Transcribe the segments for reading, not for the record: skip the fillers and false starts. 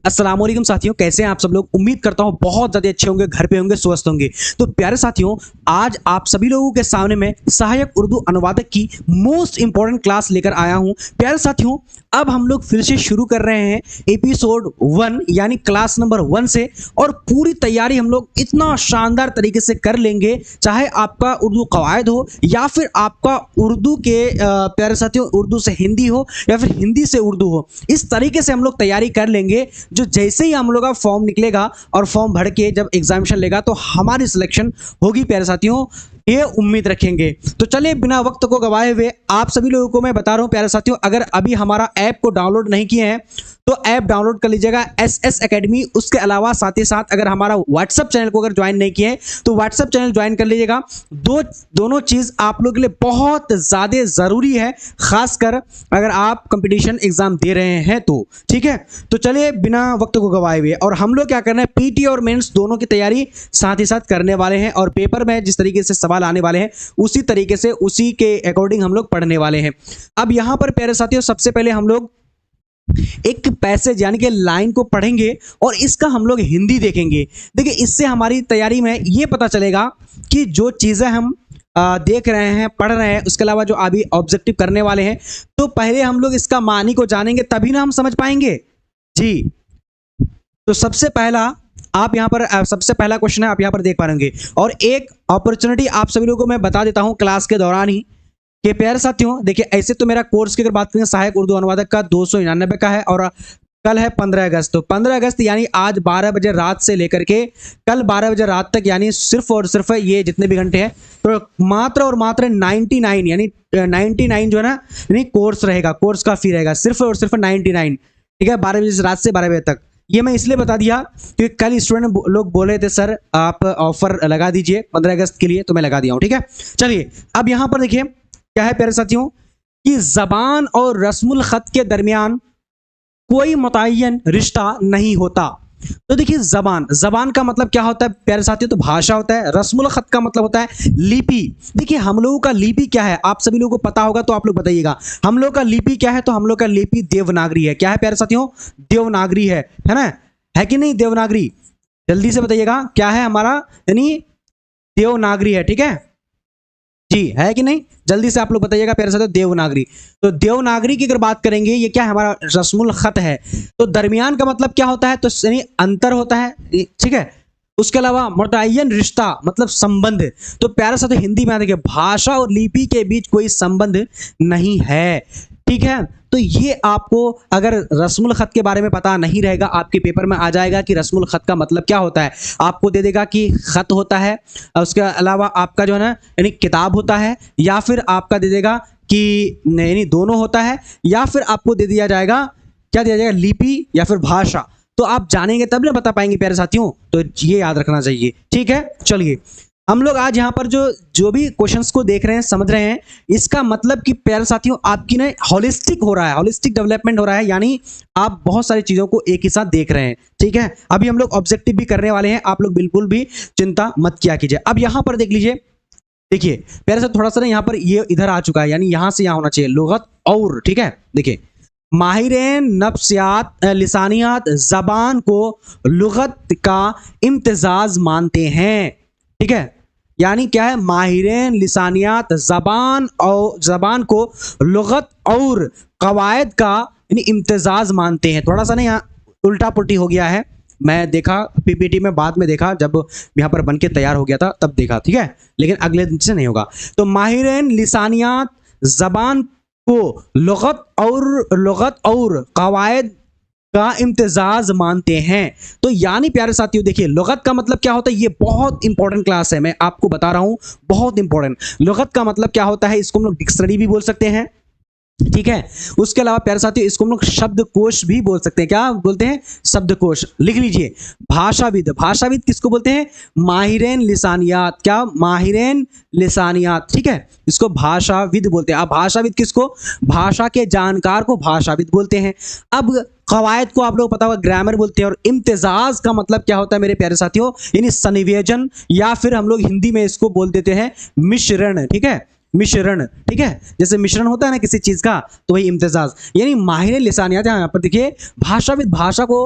अस्सलाम वालेकुम साथियों, कैसे हैं आप सब लोग। उम्मीद करता हूं बहुत ज़्यादा अच्छे होंगे, घर पे होंगे, स्वस्थ होंगे। तो प्यारे साथियों, आज आप सभी लोगों के सामने मैं सहायक उर्दू अनुवादक की मोस्ट इंपॉर्टेंट क्लास लेकर आया हूं। प्यारे साथियों, अब हम लोग फिर से शुरू कर रहे हैं एपिसोड 1 यानी क्लास नंबर 1 से, और पूरी तैयारी हम लोग इतना शानदार तरीके से कर लेंगे, चाहे आपका उर्दू कवायद हो या फिर आपका उर्दू के प्यारे साथियों उर्दू से हिंदी हो या फिर हिंदी से उर्दू हो। इस तरीके से हम लोग तैयारी कर लेंगे, जो जैसे ही हम लोग का फॉर्म निकलेगा और फॉर्म भर के जब एग्जामिनेशन लेगा तो हमारी सिलेक्शन होगी प्यारे साथियों, ये उम्मीद रखेंगे। तो चलिए बिना वक्त को गवाए हुए आप सभी लोगों को मैं बता रहा हूं प्यारे साथियों, अगर अभी हमारा ऐप को डाउनलोड नहीं किए हैं तो ऐप डाउनलोड कर लीजिएगा SS एकेडमी। उसके अलावा साथ ही साथ अगर हमारा व्हाट्सएप चैनल को अगर ज्वाइन नहीं किए हैं तो व्हाट्सएप चैनल ज्वाइन कर लीजिएगा। दोनों चीज़ आप लोगों के लिए बहुत ज़्यादा ज़रूरी है, खासकर अगर आप कंपटीशन एग्जाम दे रहे हैं तो। ठीक है, तो चलिए बिना वक्त को गवाए हुए, और हम लोग क्या करना है, PT और मेंस दोनों की तैयारी साथ ही साथ करने वाले हैं, और पेपर में जिस तरीके से सवाल आने वाले हैं उसी तरीके से उसी के अकॉर्डिंग हम लोग पढ़ने वाले हैं। अब यहाँ पर प्यारे साथियों, सबसे पहले हम लोग एक पैसेज यानी कि लाइन को पढ़ेंगे और इसका हम लोग हिंदी देखेंगे। देखिए, इससे हमारी तैयारी में ये पता चलेगा कि जो चीज़ें हम देख रहे हैं, पढ़ रहे हैं, उसके अलावा जो अभी ऑब्जेक्टिव करने वाले हैं, तो पहले हम लोग इसका मानी को जानेंगे तभी ना हम समझ पाएंगे जी। तो सबसे पहला आप यहाँ पर सबसे पहला क्वेश्चन है, आप यहाँ पर देख पाएंगे, और एक अपॉर्चुनिटी आप सभी लोगों को मैं बता देता हूँ क्लास के दौरान ही कि प्यारे साथियों देखिए, ऐसे तो मेरा कोर्स की अगर बात करें सहायक उर्दू अनुवादक का 299 का है, और कल है 15 अगस्त। तो 15 अगस्त यानी आज 12 बजे रात से लेकर के कल 12 बजे रात तक, यानी सिर्फ और सिर्फ ये जितने भी घंटे हैं, तो मात्र और मात्र 99 यानी 99 जो है ना, यानी कोर्स रहेगा, कोर्स का फी रहेगा सिर्फ और सिर्फ 99। ठीक है, 12 बजे से रात से 12 बजे तक। ये मैं इसलिए बता दिया क्योंकि कल स्टूडेंट लोग बोले थे सर आप ऑफर लगा दीजिए 15 अगस्त के लिए, तो मैं लगा दिया हूँ। ठीक है, चलिए अब यहाँ पर देखिए क्या है प्यारे साथियों, कि जबान और रस्मुल खत के दरमियान कोई मुतय्यन रिश्ता नहीं होता। तो देखिए, जबान का मतलब क्या होता है प्यारे साथियों, तो भाषा होता है। रस्मुल खत का मतलब होता है लिपि। देखिए, हम लोगों का लिपि क्या है, आप सभी लोगों को पता होगा तो आप लोग बताइएगा, हम लोग का लिपि क्या है। तो हम लोग का लिपि देवनागरी है। क्या है प्यारे साथियों, देवनागरी है ना, है कि नहीं देवनागरी? जल्दी से बताइएगा क्या है हमारा, यानी देवनागरी है। ठीक है जी, है कि नहीं, जल्दी से आप लोग बताइएगा प्यारे साथियों, देवनागरी। तो देवनागरी की अगर बात करेंगे, ये क्या है हमारा रस्मुल खत है। तो दरमियान का मतलब क्या होता है, तो यानी अंतर होता है। ठीक है, उसके अलावा मुतय्यन रिश्ता मतलब संबंध। तो प्यारे साथियों, हिंदी में देखिए, भाषा और लिपि के बीच कोई संबंध नहीं है। ठीक है, तो ये आपको अगर रस्मुल खत के बारे में पता नहीं रहेगा, आपके पेपर में आ जाएगा कि रस्मुल खत का मतलब क्या होता है। आपको दे देगा कि खत होता है, उसके अलावा आपका जो है ना यानी किताब होता है, या फिर आपका दे देगा कि यानी दोनों होता है, या फिर आपको दे दिया जाएगा, क्या दिया जाएगा, लिपि या फिर भाषा। तो आप जानेंगे तब ना बता पाएंगे प्यारे साथियों, तो ये याद रखना चाहिए। ठीक है, चलिए हम लोग आज यहाँ पर जो भी क्वेश्चंस को देख रहे हैं, समझ रहे हैं, इसका मतलब कि प्यारे साथियों आपकी ना होलिस्टिक हो रहा है, होलिस्टिक डेवलपमेंट हो रहा है, यानी आप बहुत सारी चीज़ों को एक ही साथ देख रहे हैं। ठीक है, अभी हम लोग ऑब्जेक्टिव भी करने वाले हैं, आप लोग बिल्कुल भी चिंता मत किया कीजिए। अब यहाँ पर देख लीजिए, देखिए प्यारे साथ थोड़ा सा ना यहाँ पर ये इधर आ चुका है, यानी यहाँ से यहाँ होना चाहिए लुगत और। ठीक है, देखिए माहिरीन नफ्सियात लिसानियात जबान को लुगत का इम्तिजाज मानते हैं। ठीक है, यानी क्या है, माहिरीन लिसानियात जबान को लुगत और कवायद का यानी इम्तिजाज मानते हैं। थोड़ा सा ना यहाँ उल्टा पुल्टी हो गया है, मैं देखा PPT में, बाद में देखा जब यहाँ पर बन के तैयार हो गया था तब देखा। ठीक है, लेकिन अगले दिन से नहीं होगा। तो माहिरीन लिसानियात जबान को लुगत और कवायद का इम्तिजाज मानते हैं। तो यानी प्यारे साथियों देखिए, लुगत का मतलब क्या होता है, ये बहुत इंपॉर्टेंट क्लास है, मैं आपको बता रहा हूं, बहुत इंपॉर्टेंट। लुगत का मतलब क्या होता है, इसको हम लोग डिक्शनरी भी बोल सकते हैं। ठीक है, उसके अलावा प्यारे साथियों इसको हम लोग शब्दकोश भी बोल सकते हैं। क्या बोलते हैं, शब्दकोश। लिख लीजिए, भाषाविद। भाषाविद किसको बोलते हैं, माहिरीन लिसानियात। क्या, माहिरीन लिसानियात। ठीक है, इसको भाषाविद बोलते हैं। अब भाषाविद किसको, भाषा के जानकार को भाषाविद बोलते हैं। अब कवायद को आप लोग पता होगा ग्रामर बोलते हैं। और इम्तिजाज का मतलब क्या होता है मेरे प्यारे साथियों, यानी संनिवेदन, या फिर हम लोग हिंदी में इसको बोल देते हैं मिश्रण। ठीक है, मिश्रण। ठीक है, जैसे मिश्रण होता है ना किसी चीज का, तो वही इम्तिजाज। यानी माहिर लिसानियात, यहाँ पर देखिए भाषाविद भाषा को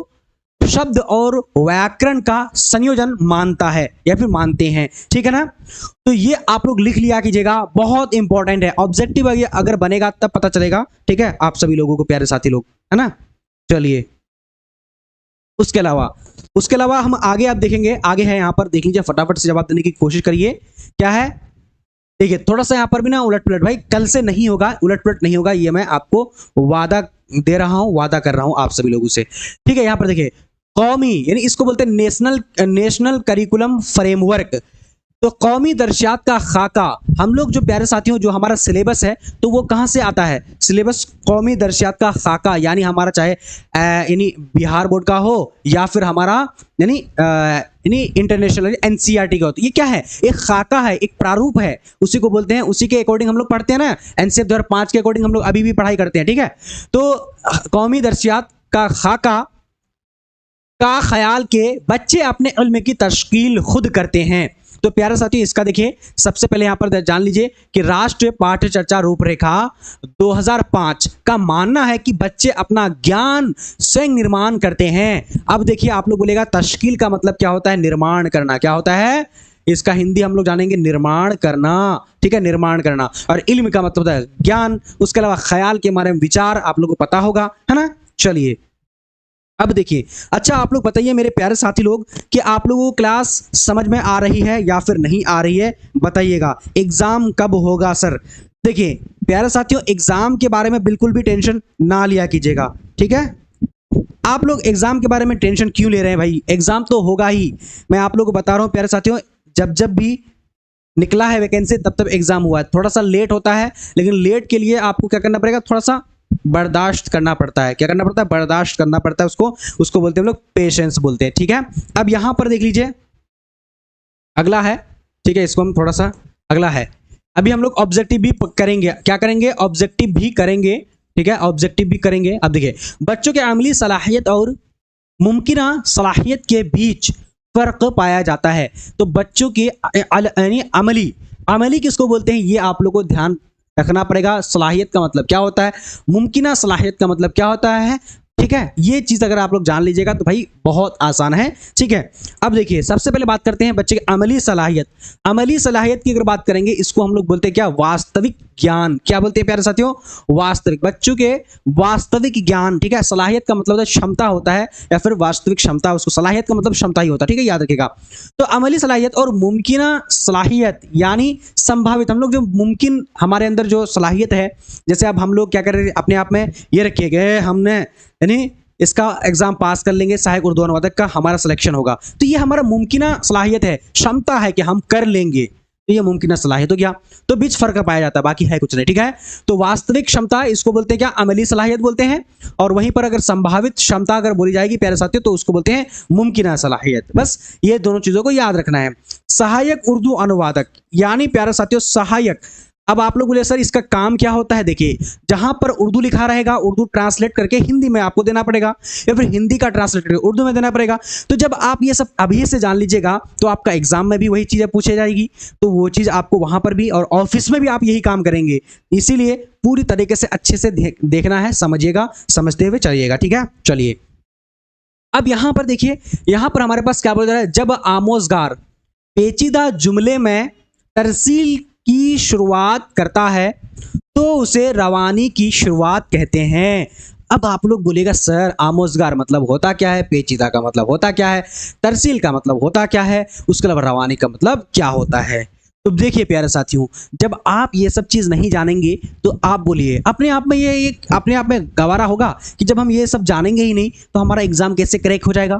शब्द और व्याकरण का संयोजन मानता है या फिर मानते हैं, ठीक है ना। तो ये आप लोग लिख लिया कीजिएगा, बहुत इंपॉर्टेंट है। ऑब्जेक्टिव अगर बनेगा तब पता चलेगा, ठीक है, आप सभी लोगों को, प्यारे साथी लोग, है ना। चलिए, उसके अलावा हम आगे आप देखेंगे, आगे है यहाँ पर, देख लीजिए, फटाफट से जवाब देने की कोशिश करिए। क्या है, देखिए, थोड़ा सा यहाँ पर भी ना उलट पुलट, भाई कल से नहीं होगा, उलट पुलट नहीं होगा, ये मैं आपको वादा दे रहा हूं, वादा कर रहा हूं आप सभी लोगों से, ठीक है। यहाँ पर देखिए, कौमी, यानी इसको बोलते हैं नेशनल करिकुलम फ्रेमवर्क। तो कौमी दर्शात का खाका, हम लोग जो प्यारे साथियों, जो हमारा सिलेबस है, तो वो कहाँ से आता है? सिलेबस कौमी दर्शात का खाका, यानी हमारा चाहे यानी बिहार बोर्ड का हो या फिर हमारा यानी इंटरनेशनल एनसीईआरटी का हो। तो ये क्या है? एक खाका है, एक प्रारूप है, उसी को बोलते हैं, उसी के अकॉर्डिंग हम लोग पढ़ते हैं ना, एनसीएफ 2005 के अकॉर्डिंग हम लोग अभी भी पढ़ाई करते हैं, ठीक है। तो कौमी दर्शात का खाका का ख्याल के बच्चे अपने इल्म की तश्कील खुद करते हैं। तो प्यारे साथियों, इसका देखिए, सबसे पहले यहां पर जान लीजिए कि राष्ट्रीय पाठ्य चर्चा रूपरेखा 2005 का मानना है कि बच्चे अपना ज्ञान स्वयं निर्माण करते हैं। अब देखिए, आप लोग बोलेगा तश्कील का मतलब क्या होता है? निर्माण करना। क्या होता है इसका हिंदी? हम लोग जानेंगे, निर्माण करना, ठीक है, निर्माण करना। और इल्म का मतलब होता है ज्ञान। उसके अलावा ख्याल के बारे में विचार आप लोगों को पता होगा, है ना। चलिए, अब देखिए, अच्छा आप लोग बताइए मेरे प्यारे साथी लोग कि आप लोगों को क्लास समझ में आ रही है या फिर नहीं आ रही है, बताइएगा। एग्जाम कब होगा सर? देखिए प्यारे साथियों, एग्जाम के बारे में बिल्कुल भी टेंशन ना लिया कीजिएगा, ठीक है। आप लोग एग्जाम के बारे में टेंशन क्यों ले रहे हैं भाई? एग्जाम तो होगा ही। मैं आप लोगों को बता रहा हूं प्यारे साथियों, जब भी निकला है वैकेंसी तब तब एग्जाम हुआ है। थोड़ा सा लेट होता है, लेकिन लेट के लिए आपको क्या करना पड़ेगा? थोड़ा सा बर्दाश्त करना पड़ता है। क्या करना पड़ता है? बर्दाश्त करना पड़ता है। उसको बोलते हैं हम लोग पेशेंस बोलते हैं, ठीक है। अब यहां पर देख लीजिए, अगला है, ठीक है, इसको हम थोड़ा सा, अगला है, अभी हम लोग ऑब्जेक्टिव भी करेंगे। क्या करेंगे? ऑब्जेक्टिव भी करेंगे, ठीक है, ऑब्जेक्टिव भी करेंगे। अब देखिए, बच्चों के अमली सलाहियत और मुमकिना सलाहियत के बीच फर्क पाया जाता है। तो बच्चों की यानी अमली किसको बोलते हैं, ये आप लोग को ध्यान रखना पड़ेगा। सलाहियत का मतलब क्या होता है, मुमकिना सलाहियत का मतलब क्या होता है, ठीक है। ये चीज अगर आप लोग जान लीजिएगा तो भाई बहुत आसान है, ठीक है। अब देखिए, सबसे पहले बात करते हैं बच्चे की अमली सलाहियत। अमली सलाहियत की अगर बात करेंगे, इसको हम लोग बोलते हैं क्या? वास्तविक ज्ञान। क्या बोलते हैं प्यारे साथियों? वास्तविक, बच्चों के वास्तविक ज्ञान, ठीक है। सलाहियत का मतलब क्षमता होता है या फिर वास्तविक क्षमता, उसको सलाहियत का मतलब क्षमता ही होता है, ठीक है, याद रखिएगा। तो अमली सलाहियत और मुमकिना सलाहियत यानी संभावित, हम लोग जो मुमकिन हमारे अंदर जो सलाहियत है, जैसे अब हम लोग क्या कर रहे हैं, अपने आप में ये रखिए गए, हमने यानी इसका एग्जाम पास कर लेंगे, सहायक उर्दू अनुवादक का हमारा सिलेक्शन होगा, तो ये हमारा मुमकिना सलाहियत है, क्षमता है कि हम कर लेंगे, तो ये मुमकिना सलाहियत हो गया। तो बीच फर्क पाया जाता है, बाकी है कुछ नहीं, ठीक है। तो वास्तविक क्षमता, इसको बोलते हैं क्या? अमली सलाहियत बोलते हैं। और वहीं पर अगर संभावित क्षमता अगर बोली जाएगी प्यारे साथियों, तो उसको बोलते हैं मुमकिना सलाहियत। बस ये दोनों चीजों को याद रखना है। सहायक उर्दू अनुवादक यानी प्यारे साथियों सहायक। अब आप लोग बोले सर इसका काम क्या होता है? देखिए, जहां पर उर्दू लिखा रहेगा, उर्दू ट्रांसलेट करके हिंदी में आपको देना पड़ेगा, या फिर हिंदी का ट्रांसलेट करके उर्दू में देना पड़ेगा। तो जब आप ये सब अभी से जान लीजिएगा, तो आपका एग्जाम में भी वही चीजें पूछी जाएगी, तो वो चीज आपको वहां पर भी और ऑफिस में भी आप यही काम करेंगे। इसीलिए पूरी तरीके से अच्छे से देखना है, समझिएगा, समझते हुए चलिएगा, ठीक है। चलिए, अब यहां पर देखिए, यहां पर हमारे पास क्या बोल रहा है? जब आमोजगार पेचीदा जुमले में तरसील की शुरुआत करता है तो उसे रवानी की शुरुआत कहते हैं। अब आप लोग बोलेगा सर आमोजगार मतलब होता क्या है, पेचीदा का मतलब होता क्या है, तरसील का मतलब होता क्या है, उसके अलावा रवानी का मतलब क्या होता है? तो देखिए प्यारे साथियों, जब आप ये सब चीज नहीं जानेंगे तो आप बोलिए अपने आप में, ये अपने आप में गवारा होगा कि जब हम ये सब जानेंगे ही नहीं तो हमारा एग्जाम कैसे क्रैक हो जाएगा?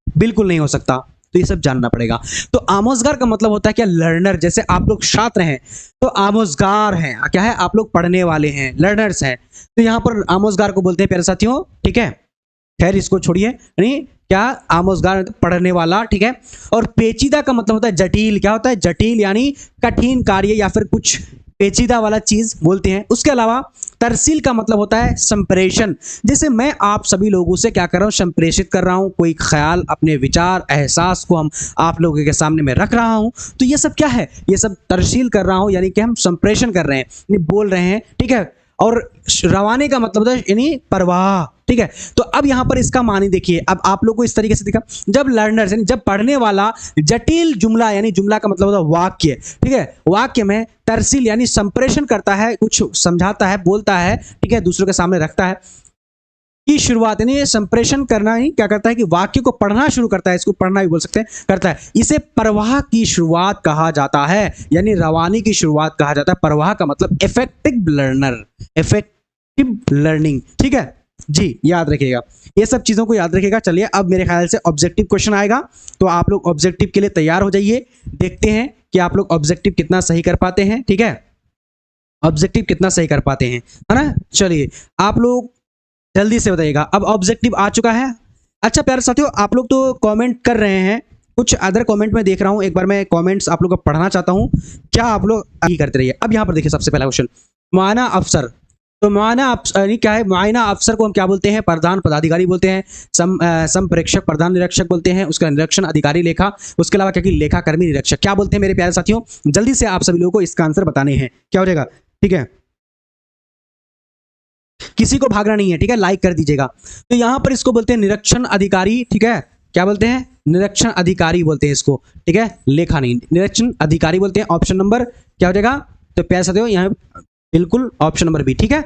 बिल्कुल नहीं हो सकता। तो ये सब जानना पड़ेगा। तो आमोजगार का मतलब होता है क्या? लर्नर। जैसे आप लोग छात्र हैं तो आमोजगार हैं, क्या है? आप लोग पढ़ने वाले हैं, लर्नर्स हैं। तो यहाँ पर आमोजगार को बोलते हैं प्यारे साथियों, ठीक है। खैर इसको छोड़िए, नहीं क्या, आमोजगार पढ़ने वाला, ठीक है। और पेचीदा का मतलब होता है जटिल। क्या होता है? जटिल, यानी कठिन कार्य या फिर कुछ पेचीदा वाला चीज बोलते हैं। उसके अलावा तरसील का मतलब होता है संप्रेषण। जैसे मैं आप सभी लोगों से क्या कर रहा हूं? संप्रेषित कर रहा हूं कोई ख्याल, अपने विचार, एहसास को हम आप लोगों के सामने में रख रहा हूं। तो ये सब क्या है? ये सब तरसील कर रहा हूं, यानी कि हम संप्रेषण कर रहे हैं, यानी बोल रहे हैं, ठीक है। और रवाने का मतलब होता है यानी प्रवाह, ठीक है। तो अब यहाँ पर इसका मानी देखिए, अब आप लोग को इस तरीके से दिखा, जब लर्नर्स यानी जब पढ़ने वाला जटिल जुमला, यानी जुमला का मतलब होता है वाक्य, ठीक है, वाक्य में तरसील यानी संप्रेषण करता है, कुछ समझाता है, बोलता है, ठीक है, दूसरों के सामने रखता है की शुरुआत, यानी संप्रेषण करना ही क्या करता है कि वाक्य को पढ़ना शुरू करता है, इसको पढ़ना भी बोल सकते हैं, करता है, इसे प्रवाह की शुरुआत कहा जाता है, यानी रवानी की शुरुआत कहा जाता है। प्रवाह का मतलब इफेक्टिव लर्नर, इफेक्टिव लर्निंग, ठीक है जी, याद रखिएगा, ये सब चीजों को याद रखिएगा। चलिए अब मेरे ख्याल से ऑब्जेक्टिव क्वेश्चन आएगा, तो आप लोग ऑब्जेक्टिव के लिए तैयार हो जाइए। देखते हैं कि आप लोग ऑब्जेक्टिव कितना सही कर पाते हैं, ठीक है, ऑब्जेक्टिव कितना सही कर पाते हैं, है ना। चलिए आप लोग जल्दी से बताइएगा। अब ऑब्जेक्टिव आ चुका है। अच्छा प्यारे साथियों, आप लोग तो कमेंट कर रहे हैं, कुछ अदर कमेंट में देख रहा हूं, एक बार मैं कमेंट्स आप लोग को पढ़ना चाहता हूं, क्या आप लोग यही करते रहिए। अब यहां पर देखिए सबसे पहला क्वेश्चन, मुआयना अफसर, तो मुआयना अफसर क्या है, मुआयना अफसर को हम क्या बोलते हैं, प्रधान पदाधिकारी बोलते हैं, संप्रेक्षक प्रधान निरीक्षक बोलते हैं, उसका निरीक्षण अधिकारी लेखा, उसके अलावा क्या कि लेखा कर्मी निरीक्षक, क्या बोलते हैं मेरे प्यारे साथियों, जल्दी से आप सभी लोगों को इसका आंसर बताने हैं, क्या हो जाएगा, ठीक है, किसी को भागना नहीं है, ठीक है, लाइक कर दीजिएगा। तो यहां पर इसको बोलते हैं निरीक्षण अधिकारी, ठीक है, क्या बोलते हैं, निरीक्षण अधिकारी बोलते हैं इसको, ठीक है, लेखा नहीं, निरीक्षण अधिकारी बोलते हैं। ऑप्शन नंबर क्या हो जाएगा, तो प्यारे साथियों यहाँ बिल्कुल ऑप्शन नंबर बी, ठीक है।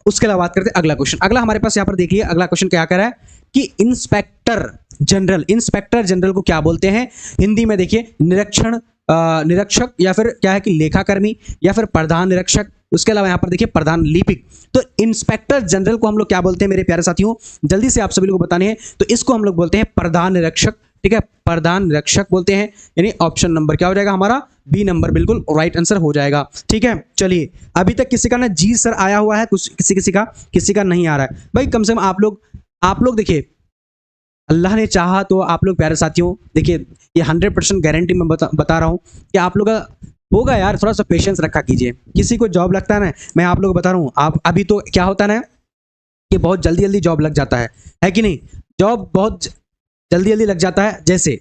उसके अलावा बात करते हैं अगला क्वेश्चन। अगला हमारे पास यहाँ पर देखिए, अगला क्वेश्चन क्या कर रहा है कि इंस्पेक्टर जनरल, इंस्पेक्टर जनरल को क्या बोलते हैं हिंदी में, देखिए निरीक्षण निरीक्षक, या फिर क्या है कि लेखाकर्मी, या फिर प्रधान निरीक्षक, उसके अलावा यहाँ पर देखिए प्रधान लिपिक। तो इंस्पेक्टर जनरल को हम लोग क्या बोलते हैं मेरे प्यारे साथियों, जल्दी से आप सभी लोगों को बताने हैं। तो इसको हम लोग बोलते हैं प्रधान निरीक्षक, ठीक है, प्रधान निरीक्षक बोलते हैं, यानी ऑप्शन नंबर क्या हो जाएगा हमारा, बी नंबर बिल्कुल राइट आंसर हो जाएगा, ठीक है। चलिए अभी तक किसी का ना जी सर आया हुआ है, कुछ किसी का नहीं आ रहा है भाई, कम से कम आप लोग देखिए, अल्लाह ने चाहा तो आप लोग प्यारे साथियों देखिए, ये 100% गारंटी मैं बता रहा हूँ कि आप लोग का होगा यार, थोड़ा सा पेशेंस रखा कीजिए। किसी को जॉब लगता है ना, मैं आप लोग को बता रहा हूँ, आप अभी तो क्या होता है ना कि बहुत जल्दी जल्दी जॉब लग जाता है कि नहीं, जॉब बहुत जल्दी जल्दी लग जाता है। जैसे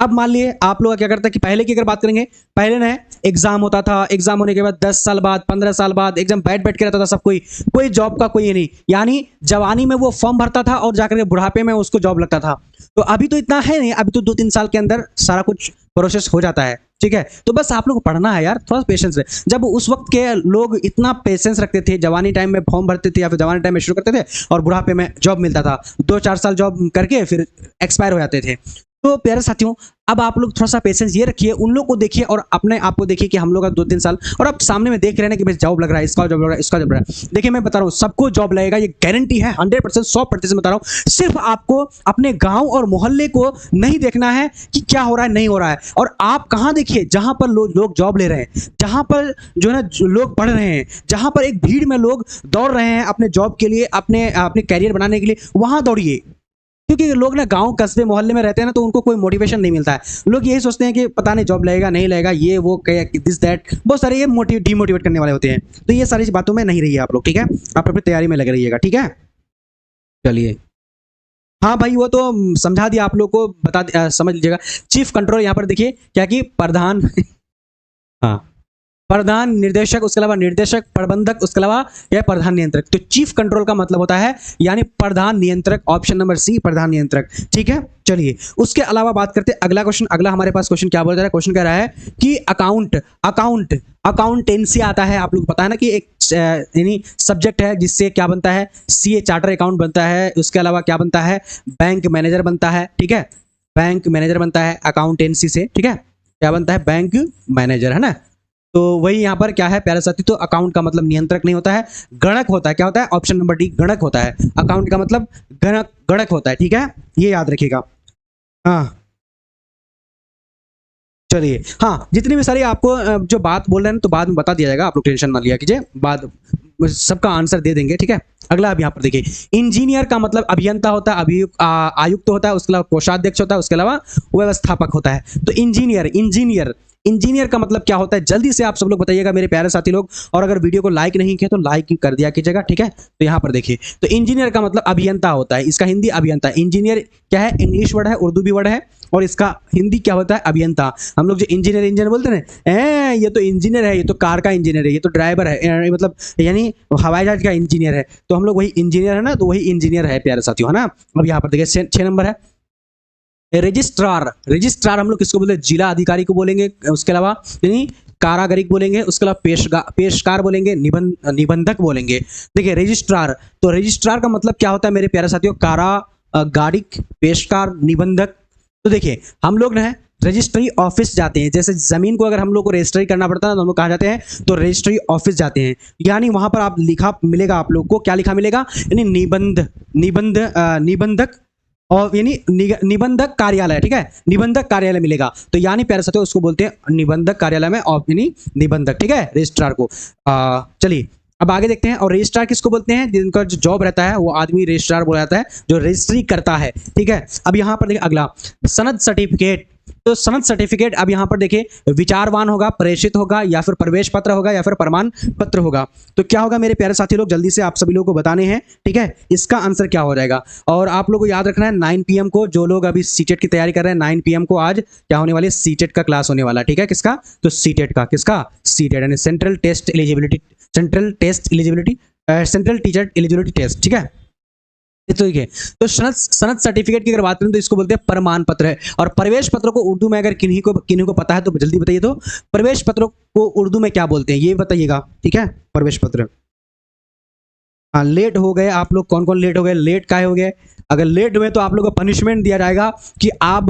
अब मान लिए आप लोग क्या करता है कि पहले की अगर बात करेंगे, पहले ना एग्जाम होता था, एग्जाम होने के बाद 10 साल बाद 15 साल बाद एग्जाम बैठ के रहता था सब, कोई जॉब का कोई ये नहीं, यानी जवानी में वो फॉर्म भरता था और जाकर के बुढ़ापे में उसको जॉब लगता था। तो अभी तो इतना है नहीं, अभी तो 2-3 साल के अंदर सारा कुछ प्रोसेस हो जाता है, ठीक है। तो बस आप लोग को पढ़ना है यार, थोड़ा पेशेंस है। जब उस वक्त के लोग इतना पेशेंस रखते थे, जवानी टाइम में फॉर्म भरते थे या फिर जवानी टाइम में शुरू करते थे और बुढ़ापे में जॉब मिलता था, 2-4 साल जॉब करके फिर एक्सपायर हो जाते थे। तो प्यारे साथियों अब आप लोग थोड़ा सा पेशेंस ये रखिए, उन लोग को देखिए और अपने आप को देखिए कि हम लोग का 2-3 साल, और अब सामने में देख रहे हैं कि भाई जॉब लग रहा है, इसका जॉब लग रहा है, इसका जॉब लग रहा है। देखिए मैं बता रहा हूँ सबको जॉब लगेगा, ये गारंटी है, 100% 100% बता रहा हूँ। सिर्फ आपको अपने गांव और मोहल्ले को नहीं देखना है कि क्या हो रहा है नहीं हो रहा है, और आप कहाँ देखिए जहां पर लोग जॉब ले रहे हैं, जहां पर जो है ना लोग पढ़ रहे हैं, जहां पर एक भीड़ में लोग दौड़ रहे हैं अपने जॉब के लिए, अपने कैरियर बनाने के लिए, वहां दौड़िए। क्योंकि लोग ना गांव कस्बे मोहल्ले में रहते हैं ना, तो उनको कोई मोटिवेशन नहीं मिलता है। लोग यही सोचते हैं कि पता नहीं जॉब लगेगा नहीं लगेगा, ये वो दिस दैट, बहुत सारे ये डिमोटिवेट करने वाले होते हैं। तो ये सारी बातों में नहीं रहिए आप लोग, ठीक है, आप अपनी तैयारी में लगे रहिएगा, ठीक है। चलिए हाँ भाई, वो तो समझा दिया आप लोग को, समझ लीजिएगा। चीफ कंट्रोल यहाँ पर देखिए क्या कि प्रधान हाँ प्रधान निर्देशक, उसके अलावा निर्देशक, प्रबंधक, उसके अलावा यह प्रधान नियंत्रक। तो चीफ कंट्रोल का मतलब होता है यानी प्रधान नियंत्रक, ऑप्शन नंबर सी प्रधान नियंत्रक, ठीक है। चलिए उसके अलावा बात करते हैं अगला क्वेश्चन। अगला हमारे पास क्वेश्चन क्या बोल रहा है, क्वेश्चन कह रहा है कि अकाउंटेंसी आता है, आप लोग पता है ना कि एक यानी सब्जेक्ट है जिससे क्या बनता है, सीए चार्टर अकाउंट बनता है, उसके अलावा क्या बनता है, बैंक मैनेजर बनता है, ठीक है, बैंक मैनेजर बनता है अकाउंटेंसी से, ठीक है, क्या बनता है, बैंक मैनेजर, है ना। तो वही यहाँ पर क्या है प्यारे साथी, तो अकाउंट का मतलब नियंत्रक नहीं होता है, गणक होता है। क्या होता है, ऑप्शन नंबर डी गणक होता है। अकाउंट का मतलब गणक होता है, ठीक है, ये याद रखिएगा। हाँ चलिए, हाँ जितनी भी सारी आपको जो बात बोल रहे हैं तो बाद में बता दिया जाएगा, आप लोग टेंशन ना लिया कीजिए, बाद सबका आंसर दे देंगे, ठीक है। अगला अब यहाँ पर देखिए, इंजीनियर का मतलब अभियंता होता है, आयुक्त होता है, उसके अलावा कोषाध्यक्ष होता है, उसके अलावा व्यवस्थापक होता है। तो इंजीनियर का मतलब क्या होता है, जल्दी से आप सब लोग बताइएगा मेरे प्यारे साथी लोग। और अगर वीडियो को लाइक नहीं किया तो लाइक कर दिया कीजिएगा, ठीक है। तो यहाँ पर देखिए, तो इंजीनियर का मतलब अभियंता होता है, इसका हिंदी अभियंता। इंजीनियर क्या है, इंग्लिश वर्ड है, उर्दू भी वर्ड है, और इसका हिंदी क्या होता है, अभियंता। हम लोग जो इंजीनियर बोलते हैं ना, ये तो इंजीनियर है, ये तो कार का इंजीनियर है, ये तो ड्राइवर है, मतलब यानी हवाई जहाज का इंजीनियर है, तो हम लोग वही इंजीनियर है ना, तो वही इंजीनियर है प्यारे साथियों, है ना। अब यहाँ पर देखिए 6 नंबर है रजिस्ट्रार। रजिस्ट्रार हम लोग किसको बोलते हैं, जिला अधिकारी को बोलेंगे, उसके अलावा यानी कारागरिक बोलेंगे, उसके अलावा पेशकार बोलेंगे, निबंधक बोलेंगे। देखिए रजिस्ट्रार, तो रजिस्ट्रार का मतलब क्या होता है मेरे प्यारे साथियों, कारागारिक, पेशकार, निबंधक। तो देखिए हम लोग ना रजिस्ट्री ऑफिस जाते हैं, जैसे जमीन को अगर हम लोग को रजिस्ट्री करना पड़ता है तो हम लोग कहाँ जाते हैं, तो रजिस्ट्री ऑफिस जाते हैं। यानी वहां पर आप लिखा मिलेगा, आप लोग को क्या लिखा मिलेगा, यानी निबंधक और यानी निबंधक कार्यालय, ठीक है, निबंधक कार्यालय मिलेगा। तो यानी प्यारे साथियों उसको बोलते हैं निबंधक कार्यालय में, और यानी निबंधक, ठीक है, रजिस्ट्रार को। चलिए अब आगे देखते हैं। और रजिस्ट्रार किसको बोलते हैं, जिनका जो जॉब रहता है वो आदमी रजिस्ट्रार बोला जाता है, जो रजिस्ट्री करता है, ठीक है। अब यहाँ पर देखिए अगला सनद सर्टिफिकेट। तो सनद सर्टिफिकेट अब यहाँ पर देखिए विचारवान होगा, प्रेषित होगा, या फिर प्रवेश पत्र होगा, या फिर प्रमाण पत्र होगा। तो क्या होगा मेरे प्यारे साथी लोग, जल्दी से आप सभी लोगों को बताने हैं, ठीक है, इसका आंसर क्या हो जाएगा। और आप लोगों को याद रखना है 9 PM को, जो लोग अभी सीटेट की तैयारी कर रहे हैं, 9 PM को आज क्या होने वाली है, सीटेट का क्लास होने वाला है, ठीक है। किसका, तो सीटेट का, किसका, सीटेट यानी सेंट्रल टीचर एलिजिबिलिटी टेस्ट, ठीक है। तो ठीक है, तो सनद सर्टिफिकेट की अगर बात करें तो इसको बोलते हैं प्रमाण पत्र है। और प्रवेश पत्र को उर्दू में अगर किन्हीं को पता है तो जल्दी बताइए, तो प्रवेश पत्र को उर्दू में क्या बोलते हैं ये बताइएगा, ठीक है। प्रवेश पत्र, हाँ लेट हो गए आप लोग, कौन कौन लेट हो गए, लेट काहे हो गए, अगर लेट हुए तो आप लोग को पनिशमेंट दिया जाएगा कि आप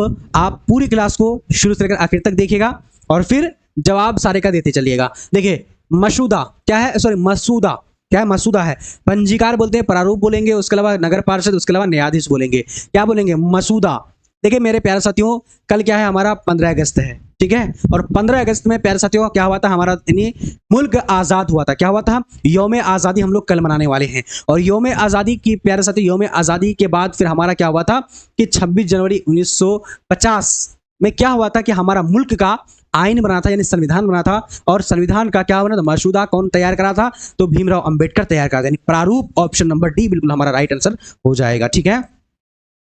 पूरी क्लास को शुरू से लेकर आखिर तक देखिएगा और फिर जवाब सारे का देते चलिएगा। देखिए मसूदा क्या है, सॉरी मसूदा क्या है, मसूदा है, पंजीकार बोलते हैं, प्रारूप बोलेंगे, उसके अलावा नगर पार्षद, उसके अलावा न्यायाधीश बोलेंगे, क्या बोलेंगे, मसूदा। देखिए मेरे प्यारे साथियों कल क्या है, हमारा 15 अगस्त है, ठीक है। और 15 अगस्त में प्यारे साथियों क्या हुआ था, हमारा यानी मुल्क आज़ाद हुआ था, क्या हुआ था, यौम आज़ादी हम लोग कल मनाने वाले हैं। और यौम आज़ादी की प्यारे साथियों, यौम आज़ादी के बाद फिर हमारा क्या हुआ था कि 26 जनवरी 1950 में क्या हुआ था कि हमारा मुल्क का आईन बना था, यानी संविधान बना था। और संविधान का क्या बना था, मसूदा कौन तैयार करा था, तो भीमराव अंबेडकर तैयार करा था, यानी प्रारूप। ऑप्शन नंबर डी बिल्कुल हमारा राइट आंसर हो जाएगा, ठीक है।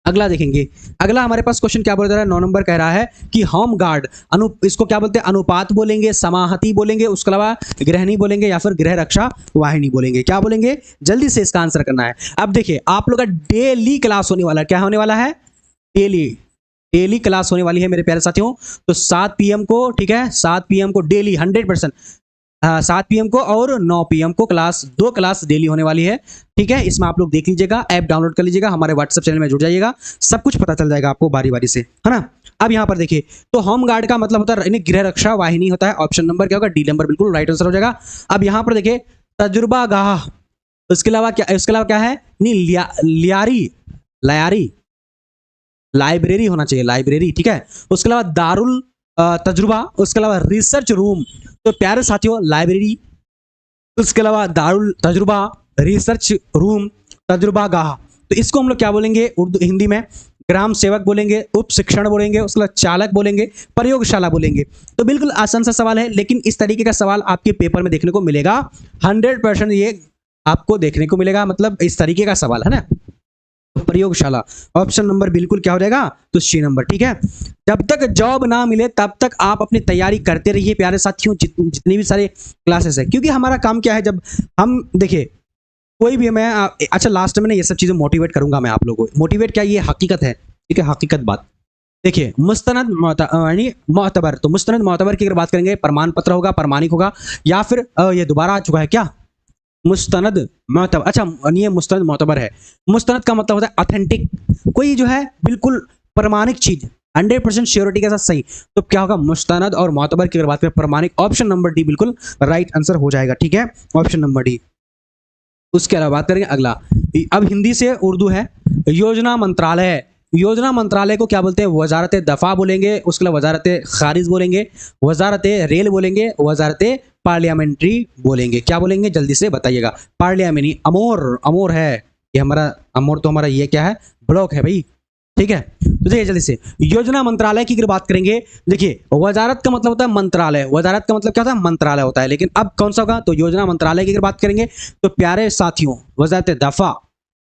अगला देखेंगे, अगला हमारे पास क्वेश्चन क्या बोल रहा है, 9 नंबर कह रहा है कि होम गार्ड इसको क्या बोलते हैं, अनुपात बोलेंगे, समाहति बोलेंगे, उसके अलावा गृहिणी बोलेंगे, या फिर गृह रक्षा वाहिनी बोलेंगे, क्या बोलेंगे, जल्दी से इसका आंसर करना है। अब देखिए आप लोग का डेली क्लास होने वाला है, क्या होने वाला है, डेली क्लास होने वाली है मेरे प्यारे साथियों। तो 7 PM को, ठीक है, 7 PM को डेली 100%, 7 PM को और 9 PM को क्लास, 2 क्लास डेली होने वाली है, ठीक है। इसमें आप लोग देख लीजिएगा, ऐप डाउनलोड कर लीजिएगा, हमारे व्हाट्सएप चैनल में जुड़ जाइएगा, सब कुछ पता चल जाएगा आपको बारी बारी से, है ना। अब यहाँ पर देखिए, तो होम गार्ड का मतलब होता है गृह रक्षा वाहिनी होता है। ऑप्शन नंबर क्या होगा, डी नंबर बिल्कुल राइट आंसर हो जाएगा। अब यहाँ पर देखिए तजुर्बा गाह, उसके अलावा क्या है, लियारी लाइब्रेरी होना चाहिए, लाइब्रेरी, ठीक है। उसके अलावा दारुल तजुर्बा, उसके अलावा रिसर्च रूम। तो प्यारे साथियों लाइब्रेरी, उसके अलावा दारुल तजुर्बा, रिसर्च रूम, तजुर्बा गाह, तो इसको हम लोग क्या बोलेंगे उर्दू हिंदी में, ग्राम सेवक बोलेंगे, उप शिक्षण बोलेंगे, उसके बाद चालक बोलेंगे, प्रयोगशाला बोलेंगे। तो बिल्कुल आसान सा सवाल है, लेकिन इस तरीके का सवाल आपके पेपर में देखने को मिलेगा 100%, ये आपको देखने को मिलेगा, मतलब इस तरीके का सवाल है ना। प्रयोगशाला, ऑप्शन नंबर बिल्कुल क्या हो जाएगा, तो सी नंबर, ठीक है। जब तक जॉब ना मिले तब तक आप अपनी तैयारी करते रहिए प्यारे साथियों, जितनी भी सारे क्लासेस है, क्योंकि हमारा काम क्या है, जब हम देखिए कोई भी मैं अच्छा लास्ट में ना ये सब चीजें मोटिवेट करूंगा मैं आप लोगों को, मोटिवेट क्या, ये हकीकत है, ठीक है, हकीकत बात। देखिए मुस्तनद मोतबर, तो मुस्तनद मोतबर की अगर बात करेंगे, प्रमाण पत्र होगा, प्रमाणिक होगा, या फिर ये दोबारा आ चुका है क्या, मुस्तनद मोतबर, अच्छा ये मुस्तनद मोतबर है। मुस्तनद का मतलब होता है ऑथेंटिक, कोई जो है बिल्कुल प्रमाणिक चीज, 100% श्योरिटी के साथ सही। तो क्या होगा, मुस्तनद और मोतबर की अगर बात करें, प्रमाणिक, ऑप्शन नंबर डी बिल्कुल राइट आंसर हो जाएगा, ठीक है, ऑप्शन नंबर डी। उसके अलावा बात करेंगे अगला, अब हिंदी से उर्दू है, योजना मंत्रालय। योजना मंत्रालय को क्या बोलते हैं, वजारत दफा बोलेंगे, उसके अलावा वजारत खारिज बोलेंगे, वजारत रेल बोलेंगे, वजारत पार्लियामेंट्री बोलेंगे, क्या बोलेंगे जल्दी से बताइएगा, पार्लियामेंट्री, अमोर है ये हमारा, अमोर तो हमारा ये क्या है, ब्लॉक है भाई, ठीक है। तो देखिए जल्दी से योजना मंत्रालय की अगर बात करेंगे, देखिए वजारत का मतलब होता है मंत्रालय, वजारत का मतलब क्या होता है, मंत्रालय होता है, लेकिन अब कौन सा होगा, तो योजना मंत्रालय की अगर बात करेंगे तो प्यारे साथियों वजारत दफा,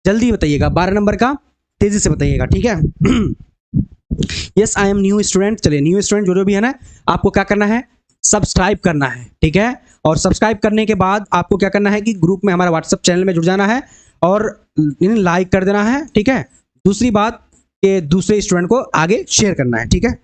जल्दी बताइएगा, 12 नंबर का तेजी से बताइएगा, ठीक है। Yes I am new student. चलिए न्यू स्टूडेंट जो भी है ना, आपको क्या करना है, सब्सक्राइब करना है, ठीक है। और सब्सक्राइब करने के बाद आपको क्या करना है कि ग्रुप में, हमारा व्हाट्सएप चैनल में जुड़ जाना है और लाइक कर देना है, ठीक है। दूसरी बात कि दूसरे स्टूडेंट को आगे शेयर करना है, ठीक है।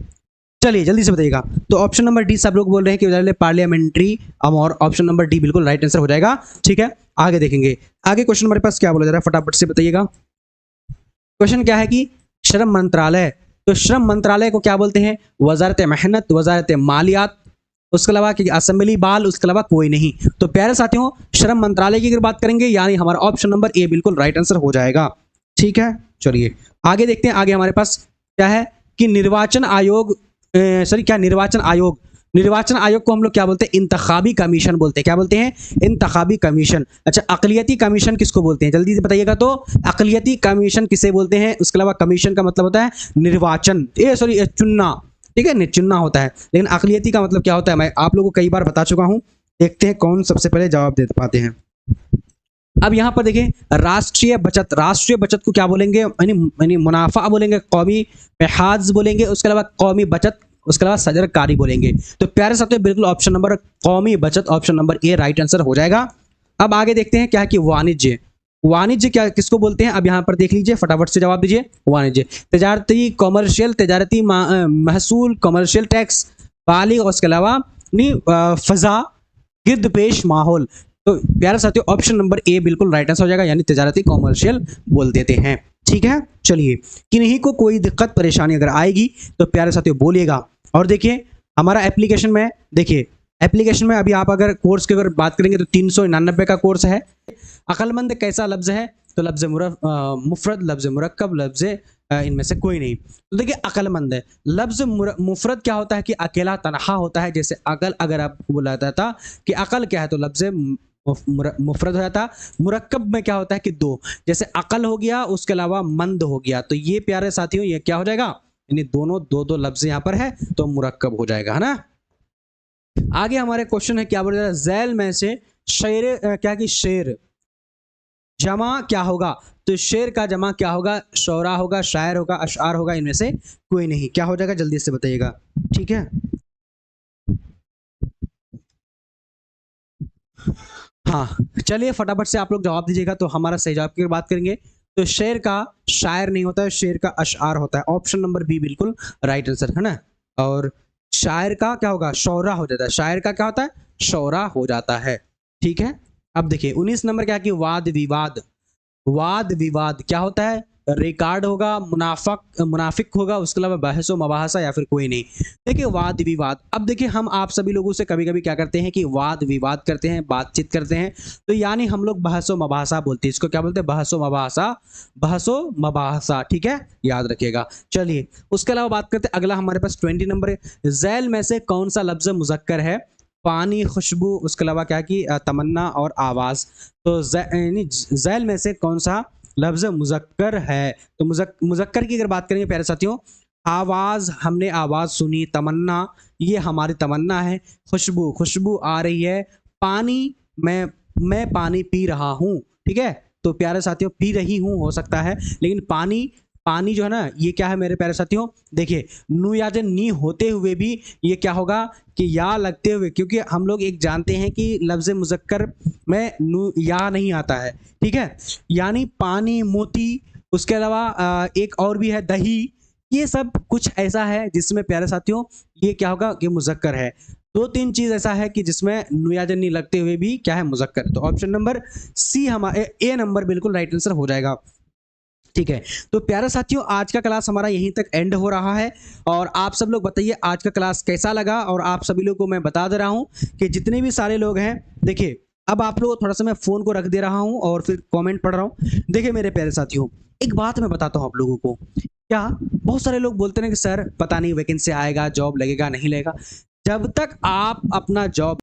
चलिए जल्दी से बताइएगा। तो ऑप्शन नंबर डी सब लोग बोल रहे हैं कि पार्लियामेंट्री, और ऑप्शन नंबर डी बिल्कुल राइट आंसर हो जाएगा, ठीक है। आगे देखेंगे, आगे क्वेश्चन हमारे पास क्या बोला जा रहा है, फटाफट से बताइएगा। क्वेश्चन क्या है कि श्रम मंत्रालय, तो श्रम मंत्रालय को क्या बोलते हैं, वजारत मेहनत, वजारत मालियात, उसके अलावा कि असेंबली बाल, उसके अलावा कोई नहीं। तो प्यारे साथियों, श्रम मंत्रालय की अगर बात करेंगे यानी हमारा ऑप्शन नंबर ए बिल्कुल राइट आंसर हो जाएगा, ठीक है। चलिए आगे देखते हैं। आगे हमारे पास क्या है कि निर्वाचन आयोग, निर्वाचन आयोग को हम लोग क्या बोलते हैं, इंतखाबी कमीशन बोलते हैं। क्या बोलते हैं, इंतखाबी कमीशन। अच्छा, अक़लियती कमीशन किसको बोलते हैं, जल्दी से बताइएगा। तो अक़लियती कमीशन किसे बोलते हैं, उसके अलावा कमीशन का मतलब होता है निर्वाचन, चुनना, ठीक है, चुनना होता है। लेकिन अक़लियती का मतलब क्या होता है, मैं आप लोगों को कई बार बता चुका हूं। देखते हैं कौन सबसे पहले जवाब दे पाते हैं। अब यहाँ पर देखिए, राष्ट्रीय बचत, राष्ट्रीय बचत को क्या बोलेंगे, यानी मुनाफा बोलेंगे, कौमी पेहाज बोलेंगे, उसके अलावा कौमी बचत, उसके अलावा सजरकारी बोलेंगे। तो प्यारे साथियों, बिल्कुल ऑप्शन नंबर कौमी बचत, option number A right answer हो जाएगा। अब आगे देखते हैं क्या है कि वाणिज्य, वाणिज्य क्या किसको बोलते हैं, अब यहाँ पर देख लीजिए, फटाफट से जवाब दीजिए। वाणिज्य, तजारती, कॉमर्शियल, तजारती महसूल, कॉमर्शियल टैक्स, बाली, और उसके अलावा फजा, गिरदपेश माहौल। तो प्यारे साथियों, ऑप्शन नंबर ए बिल्कुल राइट आंसर हो जाएगा, यानी तजारती कॉमर्शियल बोल देते हैं, ठीक है। चलिए, किन्हीं को कोई दिक्कत परेशानी अगर आएगी तो प्यारे साथियों बोलिएगा। और देखिए हमारा एप्लीकेशन में, देखिए एप्लीकेशन में अभी आप अगर कोर्स की अगर बात करेंगे तो 399 का कोर्स है। अक्लमंद कैसा लफ्ज है, तो लफ्ज मुफरद, लफ्ज मुरक्कब, लफ्ज इनमें से कोई नहीं। तो देखिए अक्लमंद है, लफ्ज मुफरद क्या होता है कि अकेला तनहा होता है। जैसे अकल अगर आपको बोला जाता कि अकल क्या है, तो लफ्ज मुफरद हो जाता। मुरक्कब में क्या होता है कि दो, जैसे अकल हो गया, उसके अलावा मंद हो गया। तो ये प्यारे साथियों ये क्या हो जाएगा, यानी दोनों दो दो लफ्ज यहाँ पर है तो मुरक्कब हो जाएगा, है ना। आगे हमारे क्वेश्चन है, क्या बोल रहा है, झैल में से शेर, क्या कि शेर जमा क्या होगा, तो शेर का जमा क्या होगा, शौरा होगा, शायर होगा, अशआर होगा, इनमें से कोई नहीं। क्या हो जाएगा, जल्दी से बताइएगा, ठीक है। हाँ चलिए फटाफट से आप लोग जवाब दीजिएगा। तो हमारा सही जवाब की बात करेंगे तो शेर का शायर नहीं होता है, शेर का अशआर होता है। ऑप्शन नंबर बी बिल्कुल राइट आंसर, है ना। और शायर का क्या होगा, शौरा हो जाता है, शायर का क्या होता है, शौरा हो जाता है, ठीक है। अब देखिए 19 नंबर क्या कि वाद विवाद, वाद विवाद क्या होता है, रिकॉर्ड होगा, मुनाफिक होगा, उसके अलावा बहस व मबाहसा या फिर कोई नहीं। देखिए वाद विवाद, अब देखिए हम आप सभी लोगों से कभी कभी क्या करते हैं कि वाद विवाद करते हैं, बातचीत करते हैं, तो यानी हम लोग बहस व मबाहसा बोलते हैं, इसको क्या बोलते हैं, बहस व मबाहसा, बहस व मबाहसा, ठीक है, याद रखिएगा। चलिए उसके अलावा बात करते हैं, अगला हमारे पास 20 नंबर है, झैल में से कौन सा लफ्ज मुजक्कर है, पानी, खुशबू, उसके अलावा क्या कि तमन्ना और आवाज। तो झैल में से कौन सा लफ्ज मुजक्कर है, तो मुजक्कर की अगर बात करेंगे प्यारे साथियों, आवाज, हमने आवाज सुनी, तमन्ना ये हमारी तमन्ना है, खुशबू, खुशबू आ रही है, पानी, मैं पानी पी रहा हूं, ठीक है। तो प्यारे साथियों पी रही हूं हो सकता है, लेकिन पानी, पानी जो है ना ये क्या है मेरे प्यारे साथियों, देखिए नू या नी होते हुए भी ये क्या होगा कि या लगते हुए, क्योंकि हम लोग एक जानते हैं कि लफ्ज मुजक्कर में नू या नहीं आता है, ठीक है। यानी पानी, मोती, उसके अलावा एक और भी है दही, ये सब कुछ ऐसा है जिसमें प्यारे साथियों ये क्या होगा कि मुजक्कर है। दो तीन चीज ऐसा है कि जिसमें नुयाजन नहीं लगते हुए भी क्या है, मुजक्कर। तो ऑप्शन नंबर सी हमारे ए नंबर बिल्कुल राइट आंसर हो जाएगा, ठीक है। तो प्यारे साथियों आज का क्लास हमारा यहीं तक एंड हो रहा है, और आप सब लोग बताइए आज का क्लास कैसा लगा। और आप सभी लोगों को मैं बता दे रहा हूं कि जितने भी सारे लोग हैं, देखिए अब आप लोगों को थोड़ा सा मैं फोन को रख दे रहा हूं और फिर कमेंट पढ़ रहा हूं। देखिए मेरे प्यारे साथियों एक बात मैं बताता हूं आप लोगों को, क्या बहुत सारे लोग बोलते हैं कि सर पता नहीं वैकेंसी आएगा, जॉब लगेगा नहीं लगेगा। जब तक आप अपना जॉब